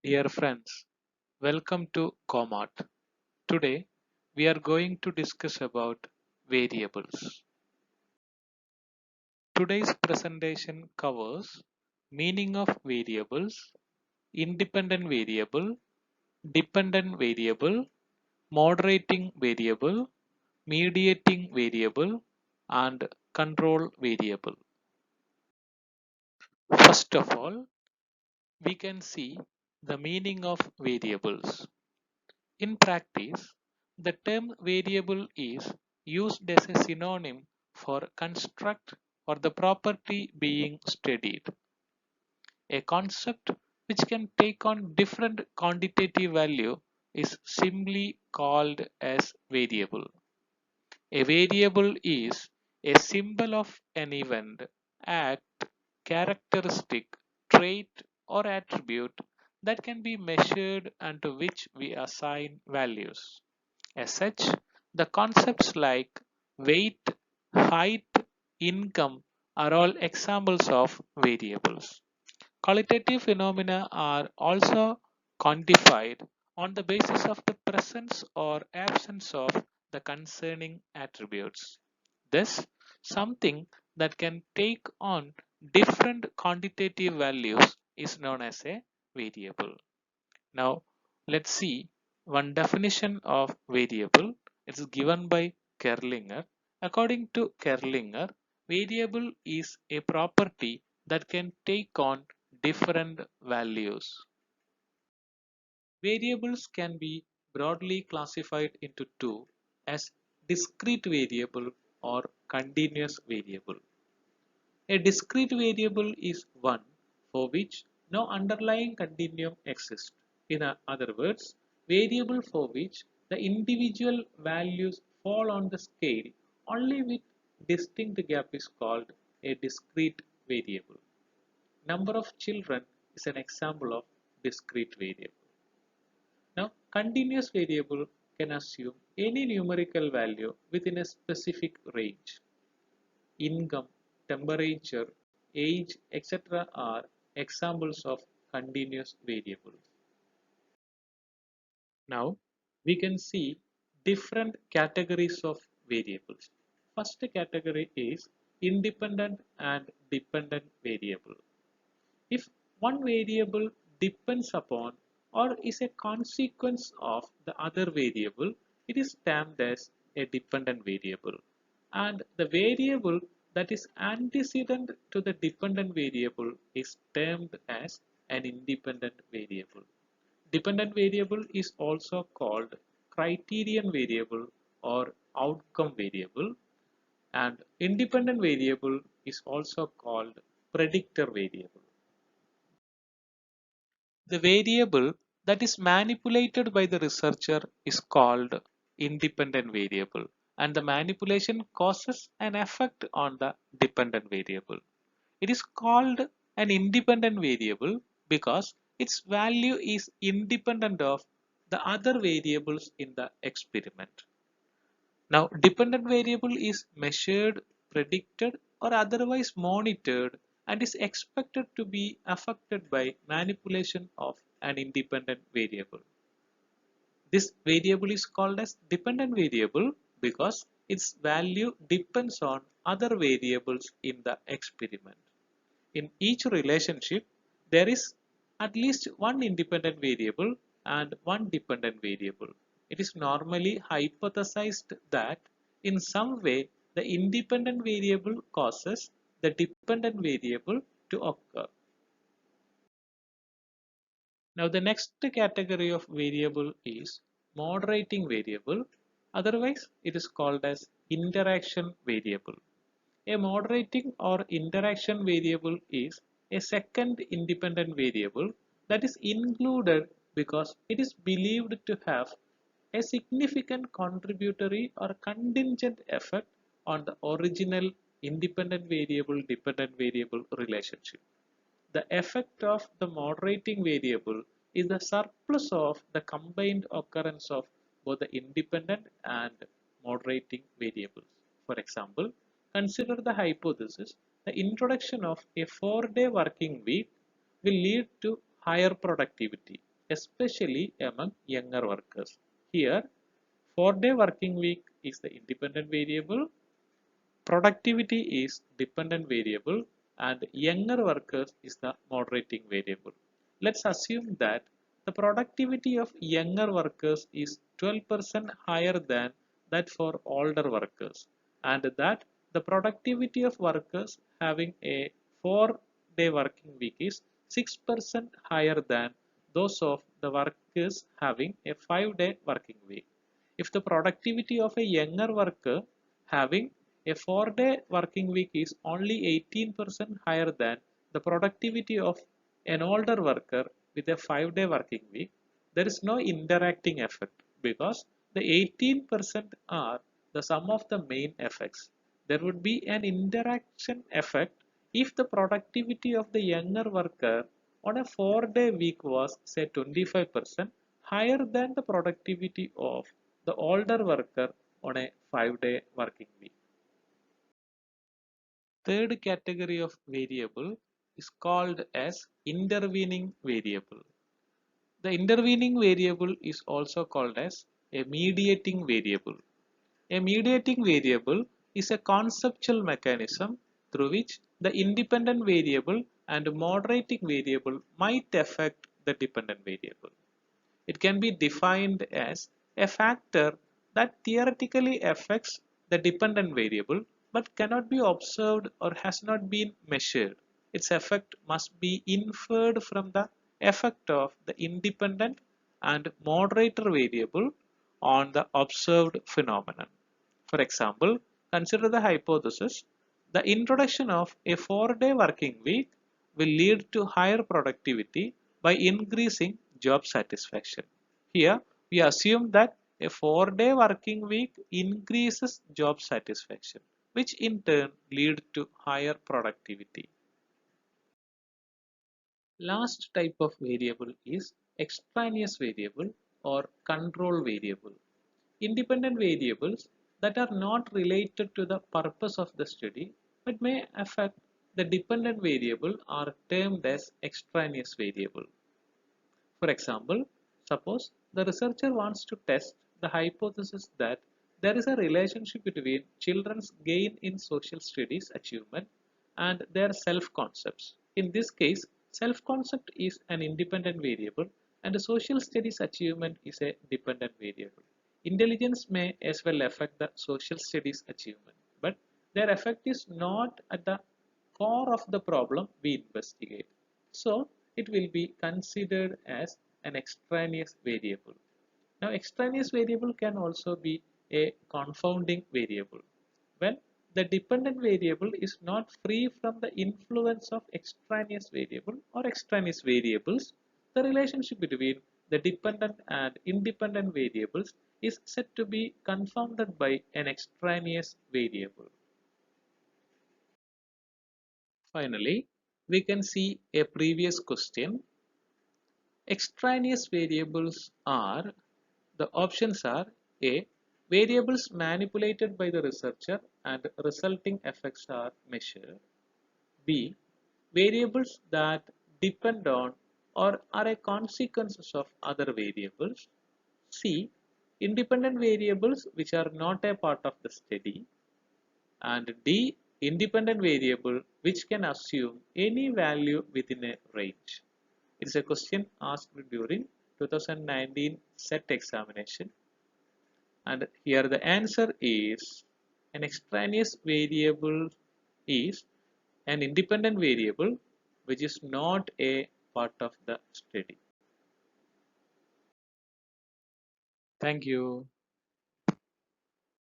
Dear friends, welcome to Comat. Today we are going to discuss about variables. Today's presentation covers meaning of variables, independent variable, dependent variable, moderating variable, mediating variable, and control variable. First of all, we can see the meaning of variables. In practice, the term variable is used as a synonym for construct or the property being studied. A concept which can take on different quantitative value is simply called as variable. A variable is a symbol of an event, act, characteristic, trait, or attribute that can be measured and to which we assign values. As such, the concepts like weight, height, income are all examples of variables. Qualitative phenomena are also quantified on the basis of the presence or absence of the concerning attributes. Thus, something that can take on different quantitative values is known as a variable. Now, let's see one definition of variable. It's given by Kerlinger. According to Kerlinger, variable is a property that can take on different values. Variables can be broadly classified into two as discrete variable or continuous variable. A discrete variable is one for which no underlying continuum exists. In other words, variable for which the individual values fall on the scale only with distinct gap is called a discrete variable. Number of children is an example of discrete variable. Now, continuous variable can assume any numerical value within a specific range. Income, temperature, age, etc. are examples of continuous variables. Now, we can see different categories of variables. First category is independent and dependent variable. If one variable depends upon or is a consequence of the other variable, it is termed as a dependent variable. And the variable that is antecedent to the dependent variable is termed as an independent variable. Dependent variable is also called criterion variable or outcome variable, and independent variable is also called predictor variable. The variable that is manipulated by the researcher is called independent variable, and the manipulation causes an effect on the dependent variable. It is called an independent variable because its value is independent of the other variables in the experiment. Now, dependent variable is measured, predicted, or otherwise monitored and is expected to be affected by manipulation of an independent variable. This variable is called as dependent variable because its value depends on other variables in the experiment. In each relationship, there is at least one independent variable and one dependent variable. It is normally hypothesized that in some way the independent variable causes the dependent variable to occur. Now the next category of variable is moderating variable, otherwise it is called as interaction variable. A moderating or interaction variable is a second independent variable that is included because it is believed to have a significant contributory or contingent effect on the original independent variable dependent variable relationship. The effect of the moderating variable is the surplus of the combined occurrence of both the independent and moderating variables. For example, consider the hypothesis the introduction of a 4-day working week will lead to higher productivity. especially among younger workers. Here, 4-day working week is the independent variable, productivity is dependent variable, and younger workers is the moderating variable. Let's assume that the productivity of younger workers is 12% higher than that for older workers, and that the productivity of workers having a 4-day working week is 6% higher than those of the workers having a 5-day working week. If the productivity of a younger worker having a 4-day working week is only 18% higher than the productivity of an older worker with a 5-day working week, there is no interacting effect because the 18% are the sum of the main effects. There would be an interaction effect if the productivity of the younger worker on a 4-day week was say 25% higher than the productivity of the older worker on a 5-day working week. Third category of variable is called as intervening variable. The intervening variable is also called as a mediating variable. A mediating variable is a conceptual mechanism through which the independent variable and moderating variable might affect the dependent variable. It can be defined as a factor that theoretically affects the dependent variable but cannot be observed or has not been measured. Its effect must be inferred from the effect of the independent and moderator variable on the observed phenomenon. For example, consider the hypothesis: the introduction of a 4-day working week will lead to higher productivity by increasing job satisfaction. Here, we assume that a 4-day working week increases job satisfaction, which in turn lead to higher productivity. Last type of variable is extraneous variable or control variable. Independent variables that are not related to the purpose of the study but may affect the dependent variable are termed as extraneous variable. For example, suppose the researcher wants to test the hypothesis that there is a relationship between children's gain in social studies achievement and their self-concepts. In this case, self-concept is an independent variable and social studies achievement is a dependent variable. Intelligence may as well affect the social studies achievement, but their effect is not at the core of the problem we investigate. So it will be considered as an extraneous variable. Now extraneous variable can also be a confounding variable. When the dependent variable is not free from the influence of extraneous variable or extraneous variables, the relationship between the dependent and independent variables is said to be confounded by an extraneous variable. Finally, we can see a previous question. Extraneous variables are, the options are: A. Variables manipulated by the researcher and resulting effects are measured. B. Variables that depend on or are a consequences of other variables. C. Independent variables which are not a part of the study. And D. Independent variable which can assume any value within a range. It is a question asked during 2019 set examination, and here the answer is: an extraneous variable is an independent variable which is not a part of the study. Thank you.